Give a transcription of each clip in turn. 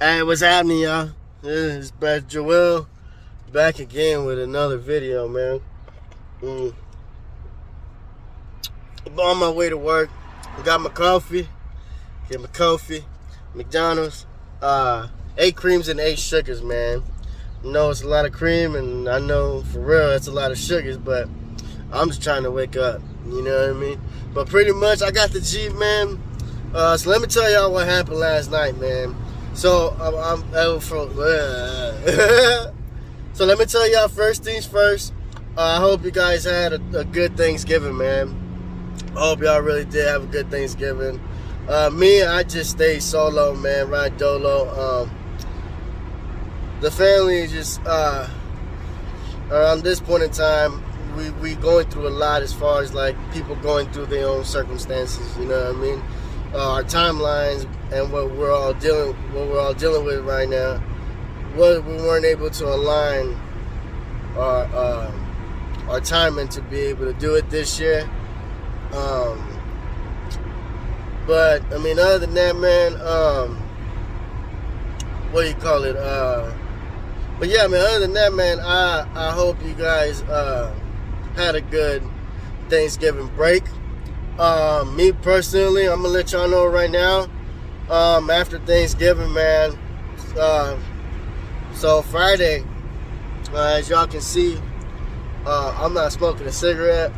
Hey, what's happening, y'all? This is Brad Joel back again with another video, man. I'm on my way to work. I got my coffee. Get my coffee. McDonald's. 8 creams and 8 sugars, man. You know it's a lot of cream, and I know for real it's a lot of sugars, but I'm just trying to wake up. You know what I mean? But pretty much I got the Jeep, man. So let me tell y'all what happened last night, man. So so let me tell y'all first things first. I hope you guys had a good Thanksgiving, man. I hope y'all really did have a good Thanksgiving. Me, I just stayed solo, man, right dolo. The family just around this point in time, we going through a lot as far as like people going through their own circumstances. You know what I mean? Our timelines and what we're all dealing with right now. We weren't able to align our timing to be able to do it this year. But I mean, other than that, man, what do you call it? But yeah, man, other than that, man, I hope you guys had a good Thanksgiving break. Me personally, I'm gonna let y'all know right now. After Thanksgiving, man. So Friday, as y'all can see, I'm not smoking a cigarette.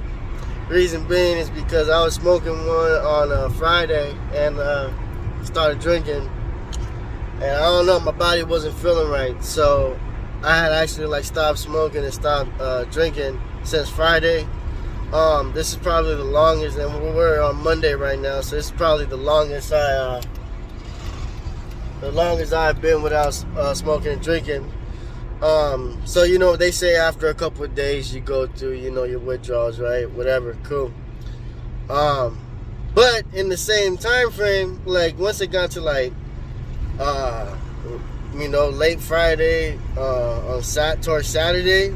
Reason being is because I was smoking one on Friday and started drinking, and I don't know, my body wasn't feeling right, so I had actually like stopped smoking and stopped drinking since Friday. This is probably the longest, and we're on Monday right now, so this is probably the longest I've been without smoking and drinking. So you know, they say after a couple of days you go through, you know, your withdrawals, right? Whatever, cool. But in the same time frame, like once it got to like you know, late Friday towards Saturday,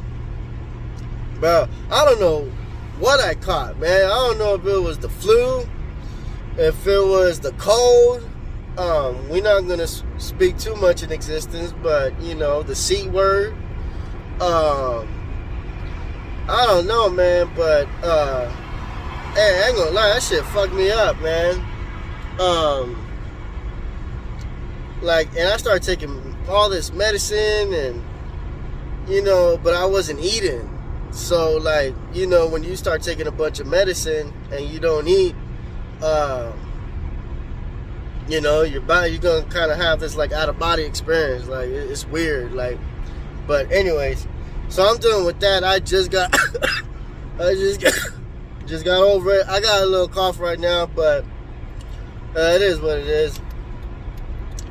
bro, I don't know what I caught, man. I don't know if it was the flu, if it was the cold. We're not gonna speak too much in existence, but you know, the C word. I don't know, man, but hey, I ain't gonna lie, that shit fucked me up, man. Like, and I started taking all this medicine, and you know, but I wasn't eating. So like, you know, when you start taking a bunch of medicine and you don't eat, you know, your body, you're gonna kind of have this like out of body experience. Like, it's weird. Like, but anyways, so I'm dealing with that. I just got just got over it. I got a little cough right now, but it is what it is.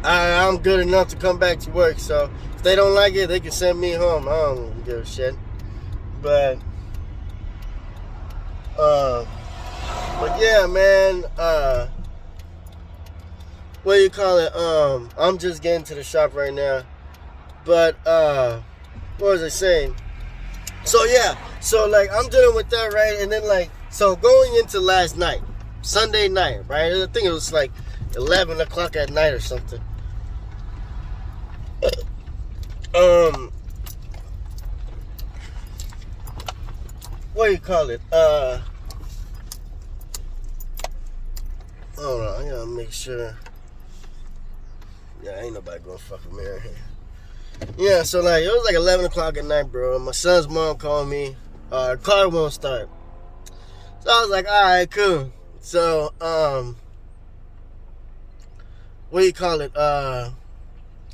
I'm good enough to come back to work. So if they don't like it, they can send me home. I don't give a shit. But yeah, man. What do you call it? I'm just getting to the shop right now. But what was I saying? So yeah, so like I'm dealing with that, right? And then like, so going into last night, Sunday night, right? I think it was like 11 o'clock at night or something. What do you call it? Hold on, I gotta make sure. Yeah, ain't nobody gonna fuck with me right here. Yeah, so like it was like 11 o'clock at night, bro. My son's mom called me. Her car won't start. So I was like, all right, cool. So what do you call it?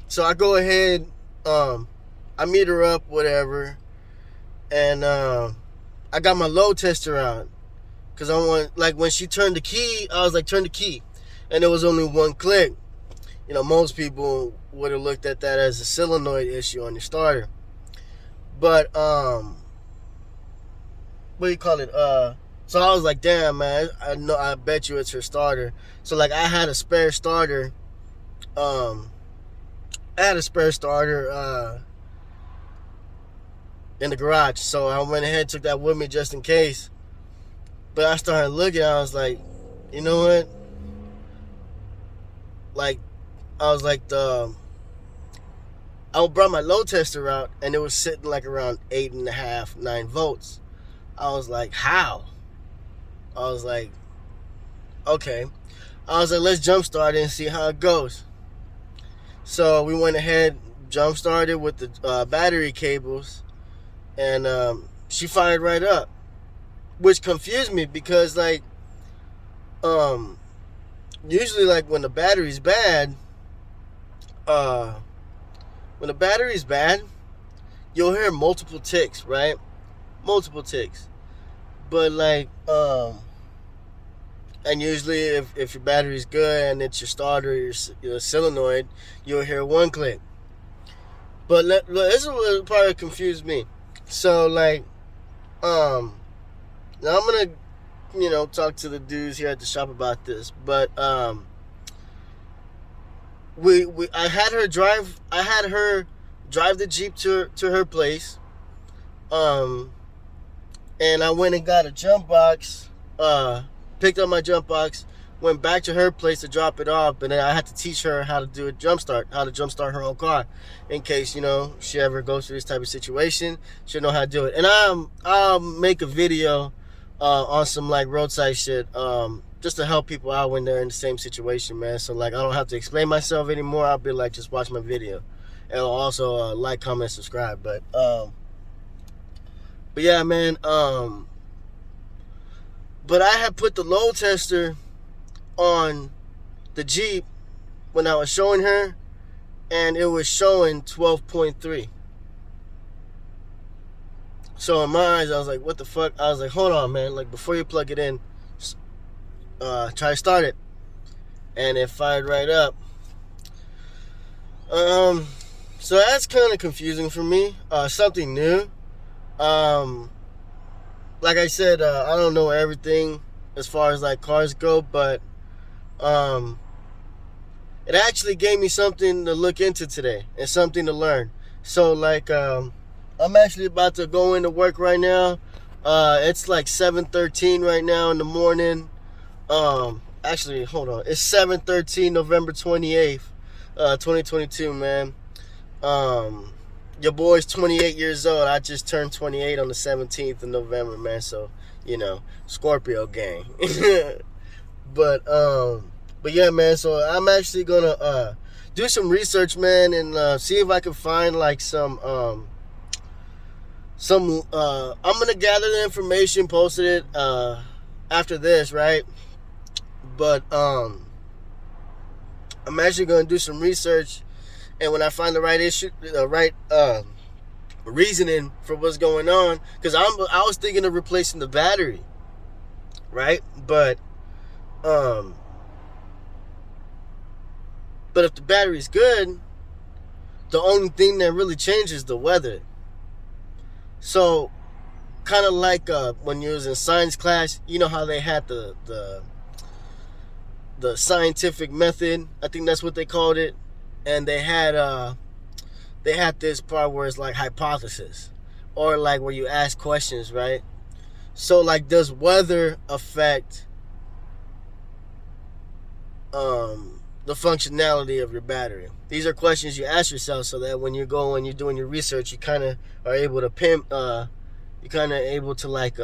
So I go ahead. I meet her up, whatever, and I got my load tester out because I want, like, when she turned the key, I was like, turn the key, and there was only one click. You know, most people would have looked at that as a solenoid issue on your starter. But, what do you call it? So I was like, damn, man, I bet you it's her starter. So, like, I had a spare starter. In the garage. So I went ahead and took that with me just in case. But I started looking, I was like, you know what? Like, I was like, I brought my load tester out, and it was sitting like around 8.5, 9 volts. I was like, how? I was like, okay. I was like, let's jump start it and see how it goes. So we went ahead, jump started with the battery cables, and she fired right up, which confused me because like, usually like when the battery's bad, you'll hear multiple ticks, right? Multiple ticks. But like, and usually if your battery's good and it's your starter, your solenoid, you'll hear one click. But this is what probably confused me. So like, now I'm gonna, talk to the dudes here at the shop about this. But I had her drive the Jeep to her place. And I went and got a jump box, picked up my jump box, went back to her place to drop it off, but then I had to teach her how to do a jump start her own car, in case, she ever goes through this type of situation, she'll know how to do it. And I'll make a video on some like roadside shit, just to help people out when they're in the same situation, man. So like, I don't have to explain myself anymore. I'll be like, just watch my video, and also like, comment, subscribe. But yeah, man. But I had put the load tester on the Jeep when I was showing her, and it was showing 12.3. So in my eyes, I was like, what the fuck? I was like, hold on, man. Like, before you plug it in, try to start it. And it fired right up. So that's kind of confusing for me. Something new. Like I said, I don't know everything as far as like cars go, but it actually gave me something to look into today and something to learn. So like, I'm actually about to go into work right now. It's like 7:13 right now in the morning. Actually, hold on. It's 7:13, November 28th, 2022, man. Your boy's 28 years old. I just turned 28 on the 17th of November, man. So, Scorpio gang. But yeah, man. So I'm actually gonna do some research, man, and see if I can find like some. I'm gonna gather the information, posted it after this, right? But I'm actually gonna do some research. And when I find the right reasoning for what's going on, because I was thinking of replacing the battery, right? But if the battery's good, the only thing that really changes is the weather. So, kind of like when you was in science class, you know how they had the scientific method. I think that's what they called it. And they had this part where it's like hypothesis, or like where you ask questions, right? So like, does weather affect the functionality of your battery? These are questions you ask yourself, so that when you're doing your research, you kind of are able to like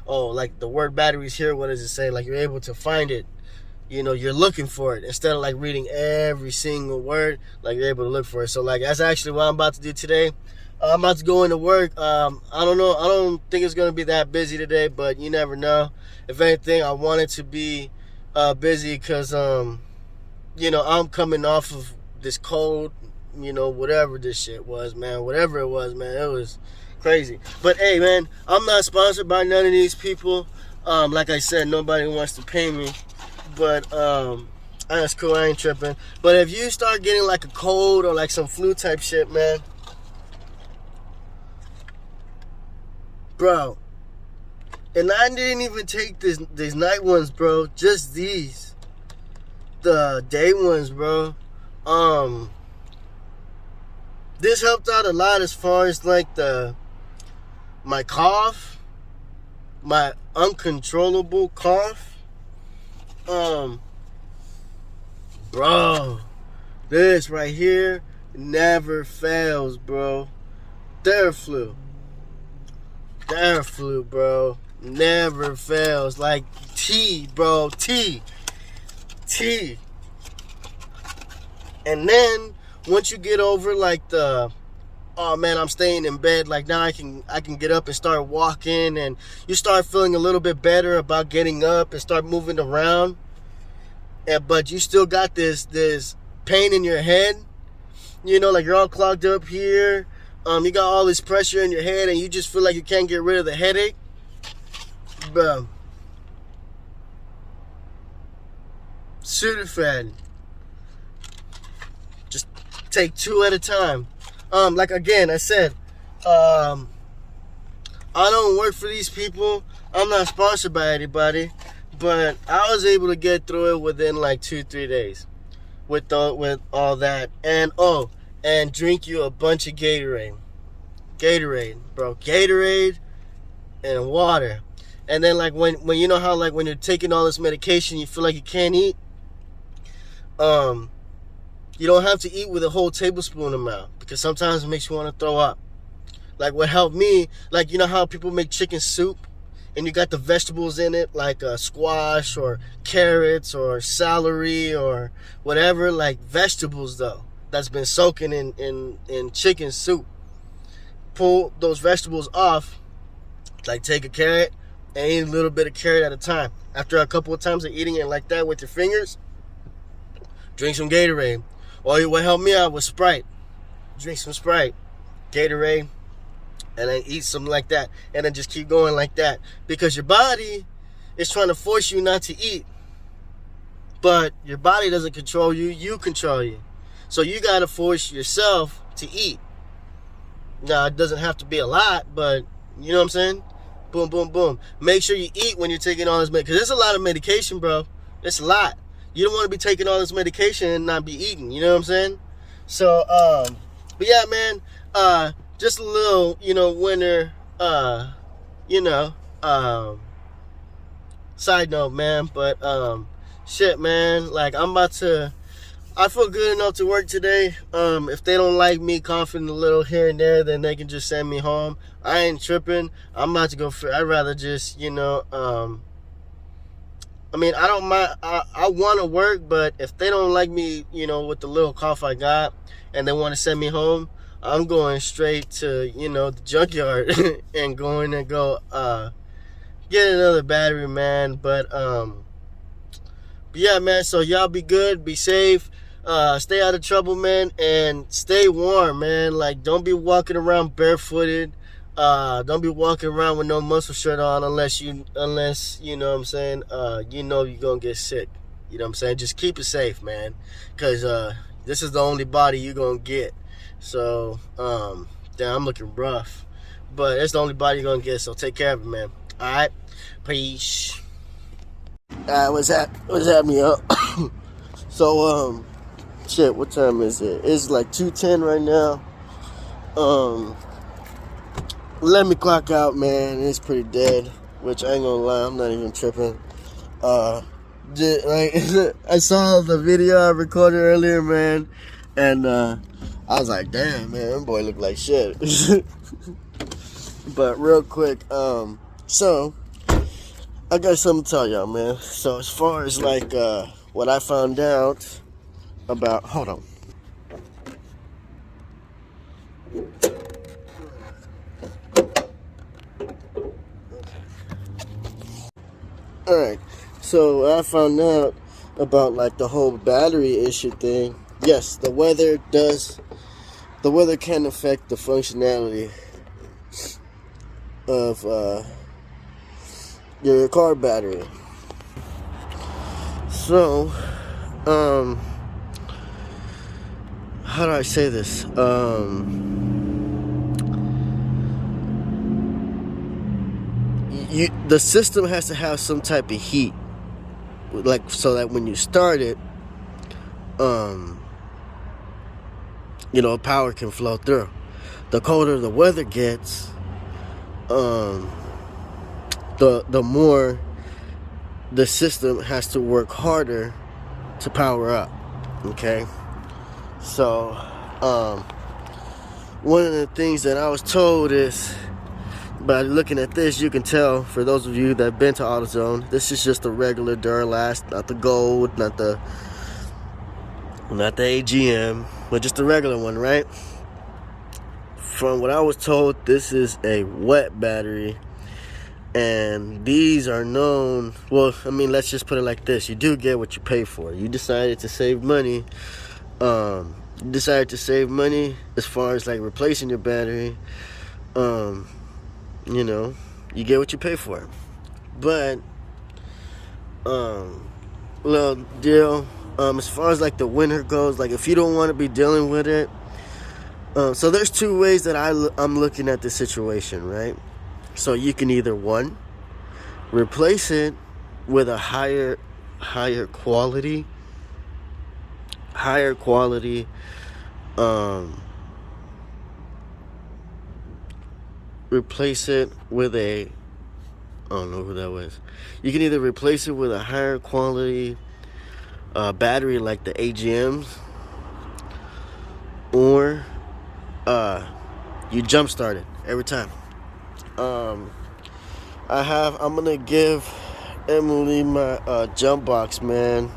like the word batteries here, what does it say? Like, you're able to find it. You're looking for it instead of like reading every single word. Like, you're able to look for it. So like, that's actually what I'm about to do today. I'm about to go into work. I don't know. I don't think it's going to be that busy today, but you never know. If anything, I want it to be busy because, I'm coming off of this cold, whatever this shit was, man. Whatever it was, man. It was crazy. But hey, man, I'm not sponsored by none of these people. Like I said, nobody wants to pay me. But that's cool, I ain't tripping. But if you start getting like a cold or like some flu type shit, man, bro, and I didn't even take these night ones, bro, just the day ones, bro. This helped out a lot as far as like my cough, my uncontrollable cough. Bro, this right here, never fails, bro. Theraflu, bro, never fails. Like tea, bro, tea. And then once you get over like the, oh man, I'm staying in bed, like now I can get up and start walking, and you start feeling a little bit better about getting up and start moving around. But you still got this pain in your head, you know, like you're all clogged up here. You got all this pressure in your head, and you just feel like you can't get rid of the headache. Bro, Sudafed. Just take 2 at a time. Like again, I said, I don't work for these people. I'm not sponsored by anybody, but I was able to get through it within like 2-3 days with all that. And and drink you a bunch of Gatorade, bro, Gatorade and water. And then like when you know how like when you're taking all this medication, you feel like you can't eat. You don't have to eat with a whole tablespoon of mouth, because sometimes it makes you want to throw up. Like what helped me, like you know how people make chicken soup and you got the vegetables in it, like squash or carrots or celery or whatever, like vegetables though, that's been soaking in chicken soup. Pull those vegetables off, like take a carrot and eat a little bit of carrot at a time. After a couple of times of eating it like that with your fingers, drink some Gatorade. Or what helped me out was Sprite. Drink some Sprite, Gatorade, and then eat something like that. And then just keep going like that. Because your body is trying to force you not to eat. But your body doesn't control you, you control you. So you got to force yourself to eat. Now, it doesn't have to be a lot, but you know what I'm saying? Boom, boom, boom. Make sure you eat when you're taking all this medication. Because there's a lot of medication, bro. It's a lot. You don't want to be taking all this medication and not be eating. You know what I'm saying? So, but yeah, man. Just a little, you know, winter, side note, man. But, shit, man. Like, I feel good enough to work today. If they don't like me coughing a little here and there, then they can just send me home. I ain't tripping. I'm about to go I'd rather just, you know, I mean, I don't mind. I want to work, but if they don't like me, you know, with the little cough I got, and they want to send me home, I'm going straight to, you know, the junkyard and going to go get another battery, man. But yeah, man. So y'all be good, be safe, stay out of trouble, man, and stay warm, man. Like, don't be walking around barefooted. Don't be walking around with no muscle shirt on unless you know what I'm saying, you know you're gonna get sick. You know what I'm saying? Just keep it safe, man, because this is the only body you're gonna get. So damn, I'm looking rough, but it's the only body you're gonna get, so take care of it, man. All right, peace. What's happening, y'all? So shit, what time is it? It's like 2:10 right now. Let me clock out, man. It's pretty dead, which I ain't gonna lie, I'm not even tripping. I saw the video I recorded earlier, man, and I was like, damn, man, that boy look like shit. But real quick, so I got something to tell y'all, man. So as far as like what I found out about, hold on. Alright, so I found out about like the whole battery issue thing. Yes, the weather can affect the functionality of your car battery. So, how do I say this? The system has to have some type of heat, like, so that when you start it, you know, power can flow through. The colder the weather gets, the more the system has to work harder to power up. Okay, so Um, one of the things that I was told is, by looking at this, you can tell, for those of you that have been to AutoZone, this is just a regular Duralast, not the gold, not the AGM, but just the regular one, right? From what I was told, this is a wet battery, and these are known, well, I mean, let's just put it like this. You do get what you pay for. You decided to save money. You decided to save money as far as like replacing your battery. You know, you get what you pay for. But little deal, as far as like the winter goes, like if you don't want to be dealing with it, so there's two ways that I'm looking at this situation, right? So you can either, one, replace it with a higher quality, replace it with a, I don't know who that was. You can either replace it with a higher quality battery like the AGMs, or you jump start it every time. I'm gonna give Emily my jump box, man.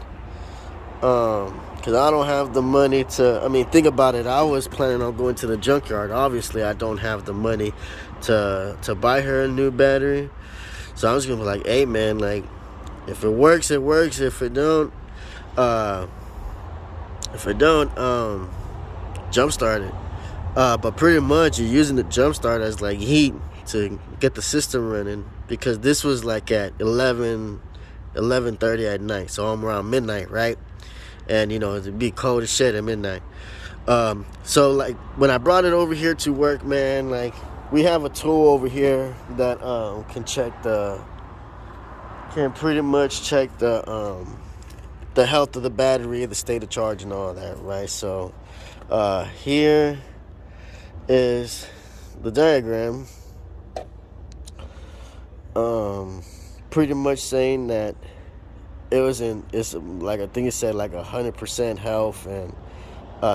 Because I don't have the money to, I mean, think about it. I was planning on going to the junkyard. Obviously, I don't have the money to buy her a new battery. So I'm just going to be like, hey, man, like, if it works, it works. If it don't, jump start it. But pretty much you're using the jump start as like heat to get the system running, because this was like at 11:30 at night. So I'm around midnight, right? And, you know, it'd be cold as shit at midnight. So, like, when I brought it over here to work, man, like, we have a tool over here that can pretty much check the health of the battery, the state of charge, and all that, right? So, here is the diagram. Pretty much saying that it's like, I think it said like 100% health, and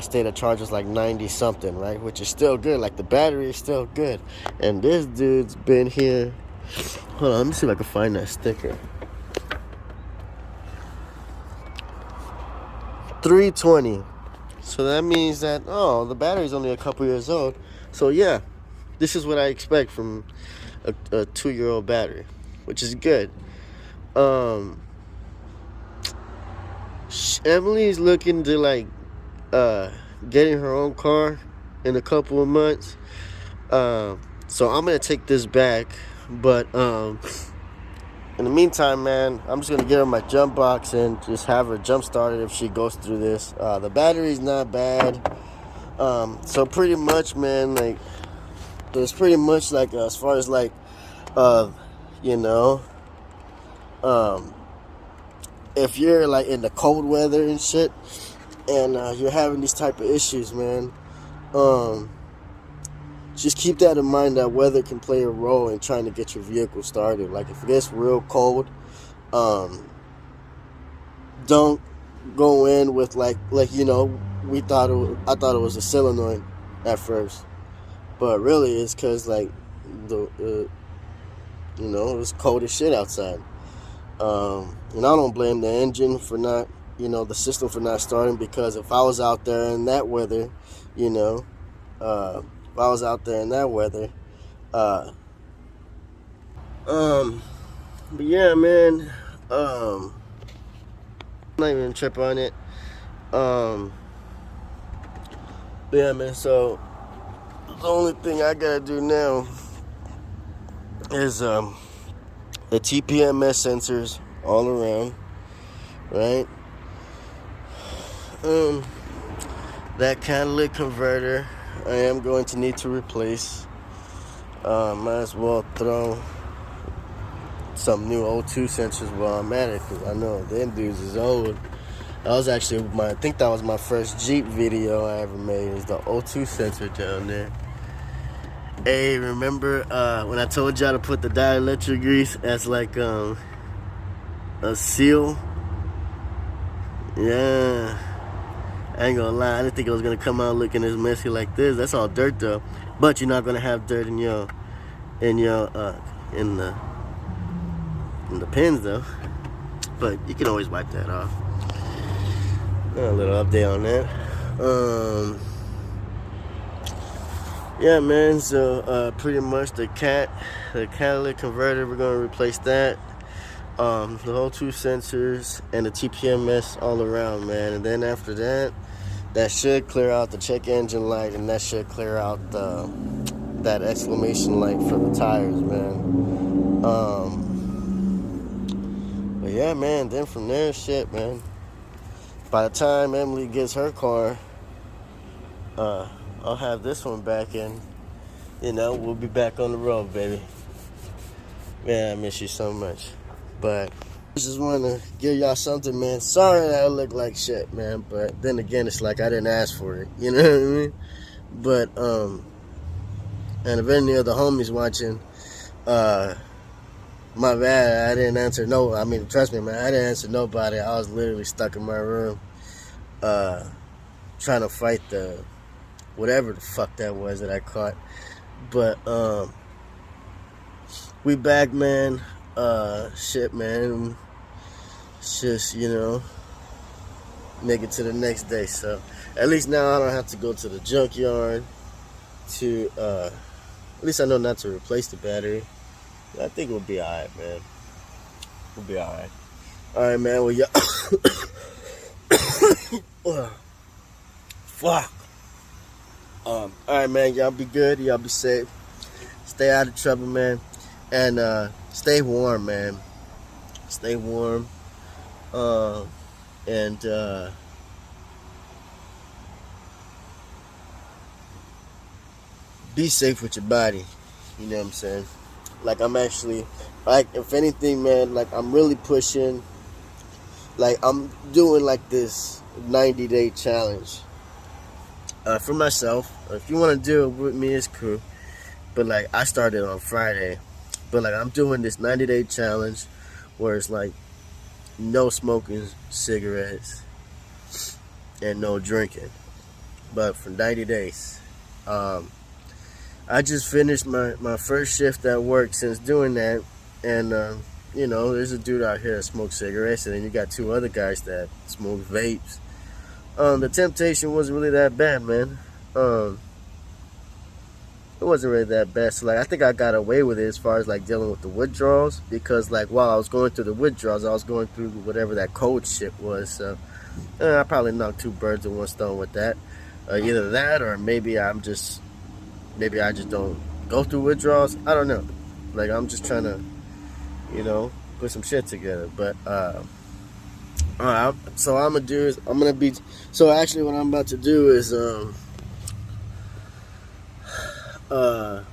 state of charge was like 90 something, right? Which is still good. Like, the battery is still good. And this dude's been here. Hold on, let me see if I can find that sticker. 320. So that means that, oh, the battery's only a couple years old. So yeah, this is what I expect from a 2-year-old battery, which is good. Emily's looking to like getting her own car in a couple of months. So I'm gonna take this back, but in the meantime, man, I'm just gonna give her my jump box and just have her jump started if she goes through this. The battery's not bad. So pretty much, man, like, there's pretty much like, as far as like you know, if you're like in the cold weather and shit, and you're having these type of issues, man, just keep that in mind, that weather can play a role in trying to get your vehicle started. Like, if it gets real cold, don't go in with like you know, I thought it was a solenoid at first, but really it's because like you know, it was cold as shit outside. And I don't blame the engine for not, you know, the system for not starting, because if I was out there in that weather, you know, but yeah, man, I'm not even trip on it. But yeah, man, so the only thing I gotta do now is the TPMS sensors all around, right? That catalytic converter I am going to need to replace. Might as well throw some new O2 sensors while I'm at it, because I know them dudes is old. That was actually I think that was my first Jeep video I ever made, is the O2 sensor down there. Hey, remember when I told y'all to put the dielectric grease as like a seal? Yeah. I ain't gonna lie, I didn't think it was gonna come out looking as messy like this. That's all dirt though. But you're not gonna have dirt in your in the pins though. But you can always wipe that off. A little update on that. Yeah, man. So pretty much the catalytic converter, we're gonna replace that. The whole 2 sensors and the TPMS all around, man. And then after that, that should clear out the check engine light, and that should clear out that exclamation light for the tires, man. But yeah, man. Then from there, shit, man. By the time Emily gets her car, I'll have this one back, and we'll be back on the road, baby. Man, I miss you so much. But I just want to give y'all something, man. Sorry that I look like shit, man. But then again, it's like I didn't ask for it. You know what I mean? But, and if any of the homies watching, my bad, I didn't answer no. I mean, trust me, man, I didn't answer nobody. I was literally stuck in my room, trying to fight the whatever the fuck that was that I caught. But we back, man. Shit, man. It's just, make it to the next day. So at least now I don't have to go to the junkyard to at least I know not to replace the battery. I think we'll be alright, man. We'll be alright. Alright, man. Well, yeah. Fuck. Alright, man. Y'all be good. Y'all be safe. Stay out of trouble, man. And stay warm, man. Stay warm. And be safe with your body. You know what I'm saying? Like, I'm actually, like, if anything, man, like, I'm really pushing. Like, I'm doing, like, this 90-day challenge for myself. If you want to do it with me, it's cool. But, like, I started on Friday. But, like, I'm doing this 90-day challenge where it's, like, no smoking cigarettes and no drinking. But for 90 days. I just finished my first shift at work since doing that. And, there's a dude out here that smokes cigarettes. And then you got 2 other guys that smoke vapes. The temptation wasn't really that bad, man. It wasn't really that bad. So, like, I think I got away with it as far as, like, dealing with the withdrawals. Because, like, while I was going through the withdrawals, I was going through whatever that cold shit was. So, I probably knocked 2 birds with 1 stone with that. Either that or maybe I just don't go through withdrawals. I don't know. Like, I'm just trying to, put some shit together. But, so I'm going to do is, so actually what I'm about to do is, I'm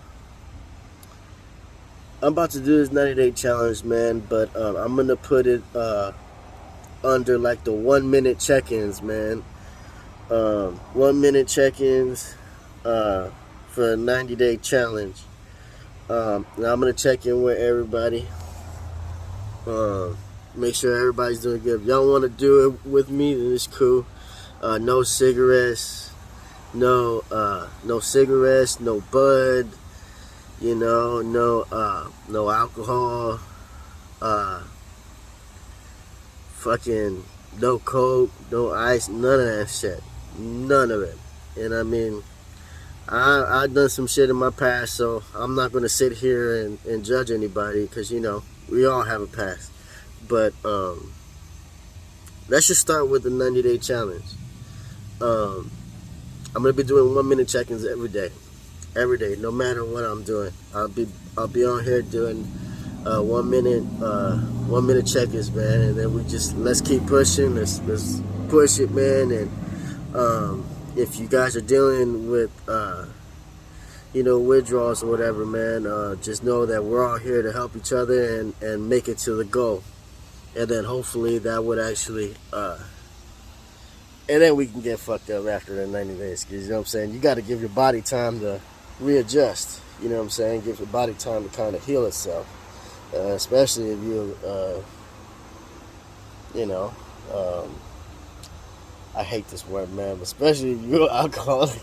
about to do this 90-day challenge, man, but I'm going to put it under, like, the 1-minute check-ins, man. 1-minute check-ins for a 90-day challenge. Now I'm going to check in with everybody. Make sure everybody's doing good. If y'all want to do it with me, then it's cool. No cigarettes. No cigarettes, no bud, no alcohol, fucking no coke, no ice, none of that shit, none of it. And I mean, I've done some shit in my past, so I'm not gonna sit here and judge anybody, because we all have a past. But let's just start with the 90-day challenge. I'm gonna be doing 1-minute check-ins every day, no matter what I'm doing. I'll be on here doing 1 minute check-ins, man, and then let's keep pushing. Let's push it, man. And if you guys are dealing with withdrawals or whatever, man, just know that we're all here to help each other and make it to the goal. And then hopefully that would actually and then we can get fucked up after the 90 days. Because, you know what I'm saying? You got to give your body time to readjust. You know what I'm saying? Give your body time to kind of heal itself. Especially if you, I hate this word, man, especially if you're an alcoholic.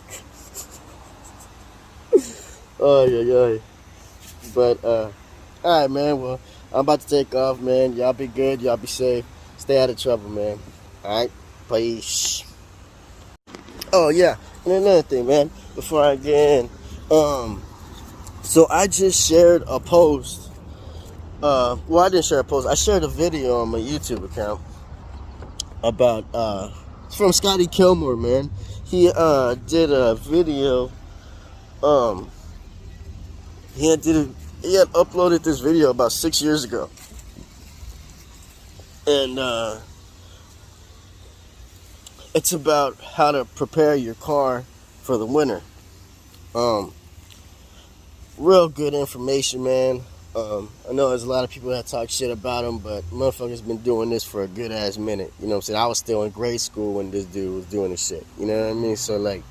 Oh, yeah. But, alright, man. Well, I'm about to take off, man. Y'all be good. Y'all be safe. Stay out of trouble, man. Alright? Peace. Oh, yeah. And another thing, man, before I get in. So I just shared a post. Well, I didn't share a post. I shared a video on my YouTube account about, it's from Scotty Kilmore, man. He, did a video, he had uploaded this video about 6 years ago. And, it's about how to prepare your car for the winter. Real good information, man. I know there's a lot of people that talk shit about him, but motherfucker's been doing this for a good ass minute. You know what I'm saying? I was still in grade school when this dude was doing this shit. You know what I mean? So, like,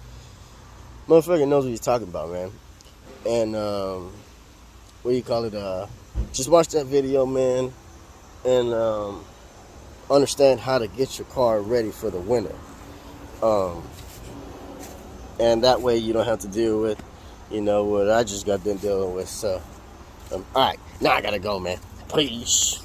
motherfucker knows what he's talking about, man. And, what do you call it? Just watch that video, man, and understand how to get your car ready for the winter. And that way you don't have to deal with, you know, what I just got done dealing with. So, alright, now I gotta go, man. Peace.